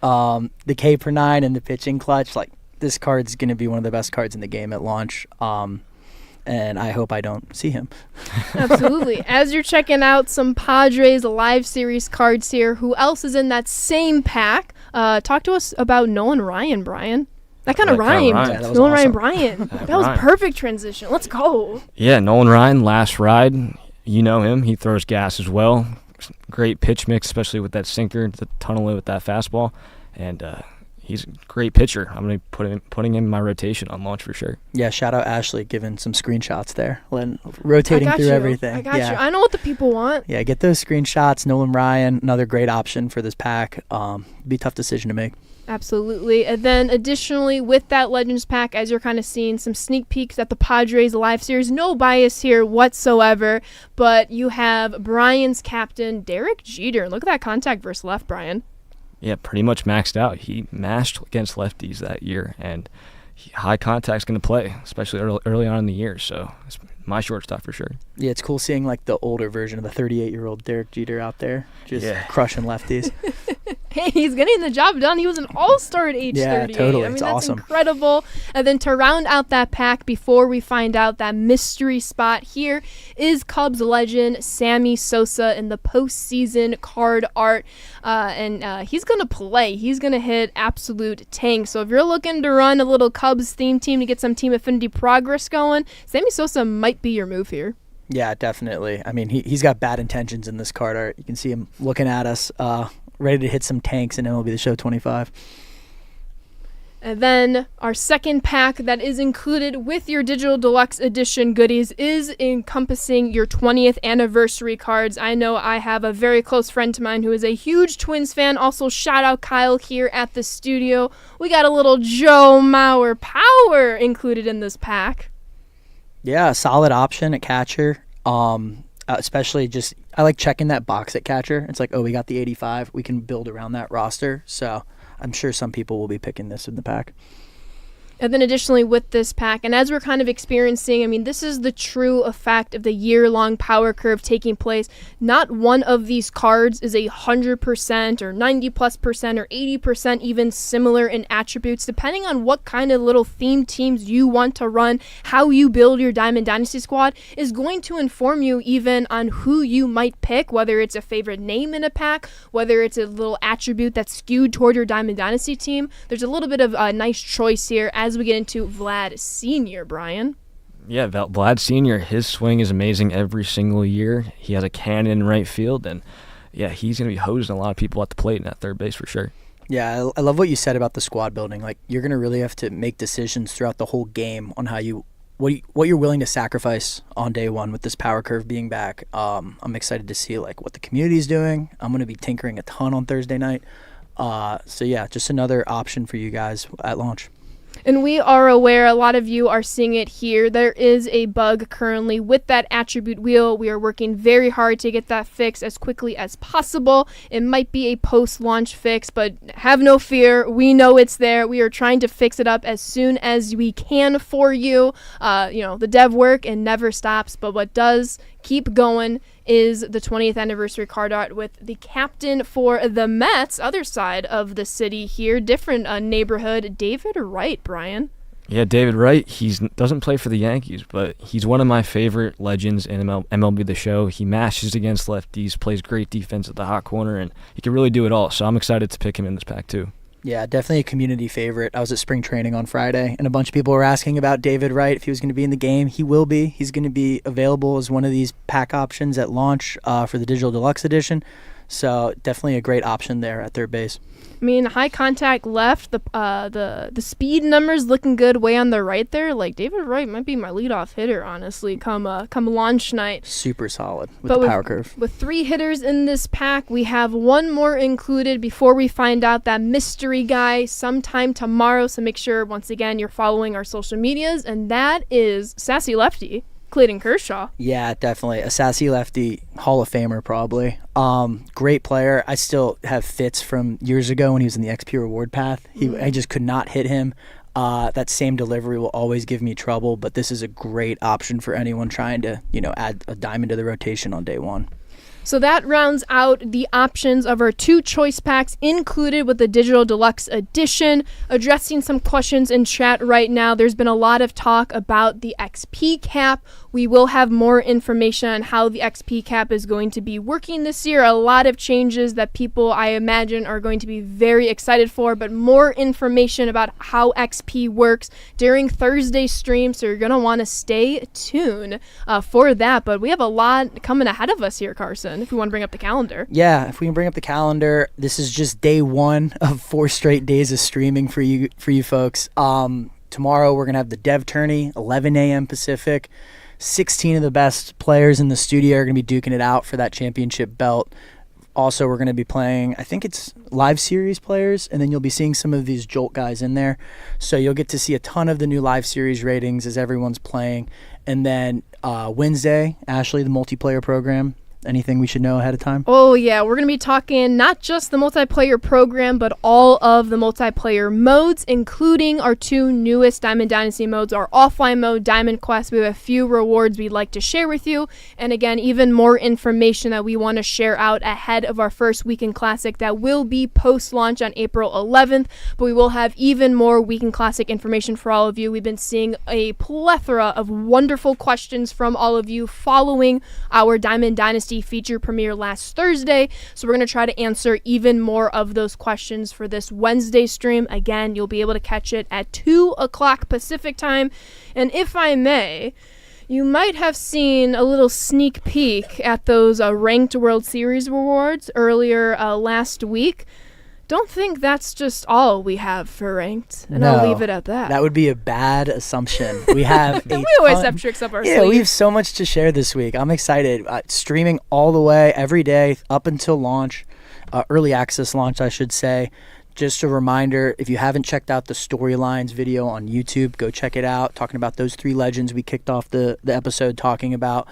The K per 9 and the pitching clutch, this card's going to be one of the best cards in the game at launch, and I hope I don't see him. Absolutely. As you're checking out some Padres Live Series cards here, who else is in that same pack? Talk to us about Nolan Ryan, Brian. That kind of rhymed. Yeah, Nolan Ryan, awesome. Brian. That was perfect transition. Let's go. Yeah, Nolan Ryan, last ride. You know him. He throws gas as well. Great pitch mix, especially with that sinker, the tunnel with that fastball. And he's a great pitcher. I'm going to be putting him in my rotation on launch for sure. Yeah, shout out Ashley giving some screenshots there. Rotating through everything. I got you. I know what the people want. Yeah, get those screenshots. Nolan Ryan, another great option for this pack. Be a tough decision to make. Absolutely. And then additionally, with that Legends pack, as you're kind of seeing some sneak peeks at the Padres Live Series, no bias here whatsoever, but you have Brian's captain, Derek Jeter. Look at that contact versus left, Brian. Yeah, pretty much maxed out. He mashed against lefties that year, and high contact's going to play, especially early on in the year, so it's my shortstop for sure. Yeah, it's cool seeing the older version of the 38-year-old Derek Jeter out there, just crushing lefties. Hey, he's getting the job done. He was an all-star at age 38. Totally. I mean, It's that's awesome. incredible. And then to round out that pack, before we find out that mystery spot, here is Cubs legend Sammy Sosa in the postseason card art. And he's going to play. He's going to hit absolute tank. So if you're looking to run a little Cubs theme team to get some Team Affinity progress going, Sammy Sosa might be your move here. Yeah, definitely. I mean, he's got bad intentions in this card art. You can see him looking at us, ready to hit some tanks in MLB The Show 25. And then our second pack that is included with your digital deluxe edition goodies is encompassing your 20th anniversary cards. I know I have a very close friend of mine who is a huge Twins fan. Also, shout out Kyle here at the studio. We got a little Joe Mauer power included in this pack. Yeah, a solid option at catcher. Especially just, I like checking that box at catcher. It's like, oh, we got the 85. We can build around that roster. So I'm sure some people will be picking this in the pack. And then additionally with this pack, and as we're kind of experiencing, I mean, this is the true effect of the year-long power curve taking place. Not one of these cards is 100% or 90+% or 80% even similar in attributes, depending on what kind of little theme teams you want to run. How you build your Diamond Dynasty squad is going to inform you even on who you might pick, whether it's a favorite name in a pack, whether it's a little attribute that's skewed toward your Diamond Dynasty team. There's a little bit of a nice choice here as we get into Vlad Sr., Brian. Yeah, Vlad Sr., his swing is amazing every single year. He has a cannon in right field, and yeah, he's going to be hosing a lot of people at the plate and at third base for sure. Yeah, I love what you said about the squad building. Like, you're going to really have to make decisions throughout the whole game on what you're willing to sacrifice on day one with this power curve being back. I'm excited to see like what the community's doing. I'm going to be tinkering a ton on Thursday night. So yeah, just another option for you guys at launch. And we are aware, a lot of you are seeing it here, there is a bug currently with that attribute wheel. We are working very hard to get that fixed as quickly as possible. It might be a post-launch fix, but have no fear. We know it's there. We are trying to fix it up as soon as we can for you. The dev work and never stops, but what does keep going is the 20th anniversary card art with the captain for the Mets, other side of the city here, different neighborhood, David Wright, Brian. Yeah, David Wright, he doesn't play for the Yankees, but he's one of my favorite legends in MLB The Show. He mashes against lefties, plays great defense at the hot corner, and he can really do it all. So I'm excited to pick him in this pack too. Yeah, definitely a community favorite. I was at spring training on Friday, and a bunch of people were asking about David Wright, if he was going to be in the game. He will be. He's going to be available as one of these pack options at launch for the Digital Deluxe Edition. So definitely a great option there at third base. I mean, high contact left, the speed numbers looking good way on the right there. Like, David Wright might be my leadoff hitter, honestly, come launch night. Super solid with the power curve. With 3 hitters in this pack, we have one more included before we find out that mystery guy sometime tomorrow. So make sure, once again, you're following our social medias, and that is Sassy Lefty, Clayton Kershaw. Yeah, definitely. A sassy lefty, Hall of Famer probably. Great player. I still have fits from years ago when he was in the XP reward path. I just could not hit him. That same delivery will always give me trouble, but this is a great option for anyone trying to, add a diamond to the rotation on day one. So that rounds out the options of our 2 choice packs included with the Digital Deluxe Edition. Addressing some questions in chat right now. There's been a lot of talk about the XP cap. We will have more information on how the XP cap is going to be working this year. A lot of changes that people, I imagine, are going to be very excited for, but more information about how XP works during Thursday's stream, so you're going to want to stay tuned for that. But we have a lot coming ahead of us here, Carson, if we want to bring up the calendar. Yeah, if we can bring up the calendar, this is just day 1 of 4 straight days of streaming for you folks. Tomorrow we're going to have the Dev Tourney, 11 a.m. Pacific. 16 of the best players in the studio are going to be duking it out for that championship belt. Also, we're going to be playing, I think it's live series players, and then you'll be seeing some of these Jolt guys in there. So you'll get to see a ton of the new live series ratings as everyone's playing. And then Wednesday, Ashley, the multiplayer program. Anything we should know ahead of time? Oh, yeah. We're going to be talking not just the multiplayer program, but all of the multiplayer modes, including our 2 newest Diamond Dynasty modes, our offline mode, Diamond Quest. We have a few rewards we'd like to share with you. And again, even more information that we want to share out ahead of our first Weekend Classic that will be post-launch on April 11th. But we will have even more Weekend Classic information for all of you. We've been seeing a plethora of wonderful questions from all of you following our Diamond Dynasty feature premiere last Thursday, so we're going to try to answer even more of those questions for this Wednesday stream. Again, you'll be able to catch it at 2 o'clock Pacific time, and if I may, you might have seen a little sneak peek at those ranked World Series rewards earlier last week. Don't think that's just all we have for ranked, and No, I'll leave it at that. That would be a bad assumption. We have we always have tricks up our sleeve. Yeah, we have so much to share this week. I'm excited. Streaming all the way, every day, up until launch, early access launch, I should say. Just a reminder, if you haven't checked out the Storylines video on YouTube, go check it out, talking about those 3 legends we kicked off the episode talking about.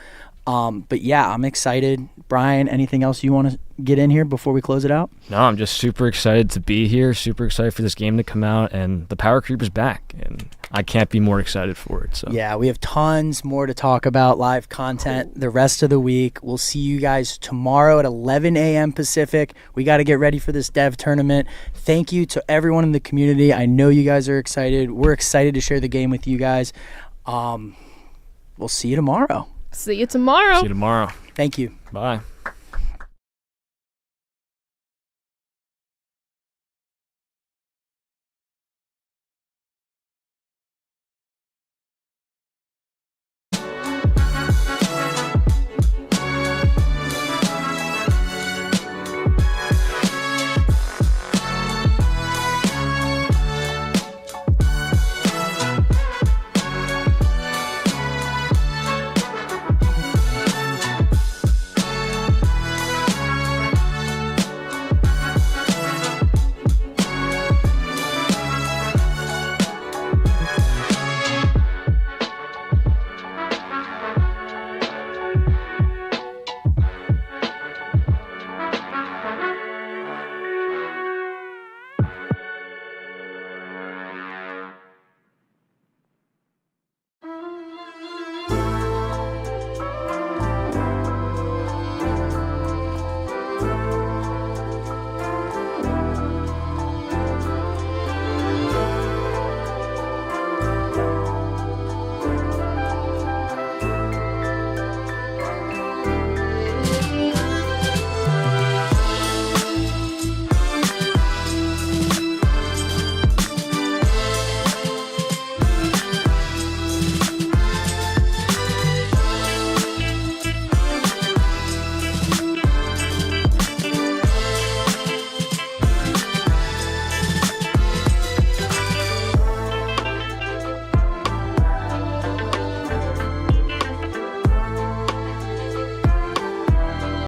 But yeah, I'm excited. Brian, anything else you want to get in here before we close it out? No, I'm just super excited to be here, super excited for this game to come out, and the Power Creep is back, and I can't be more excited for it. So yeah, we have tons more to talk about, live content the rest of the week. We'll see you guys tomorrow at 11 a.m. Pacific. We got to get ready for this dev tournament. Thank you to everyone in the community. I know you guys are excited. We're excited to share the game with you guys. We'll see you tomorrow. See you tomorrow. see you tomorrow. Thank you. Bye.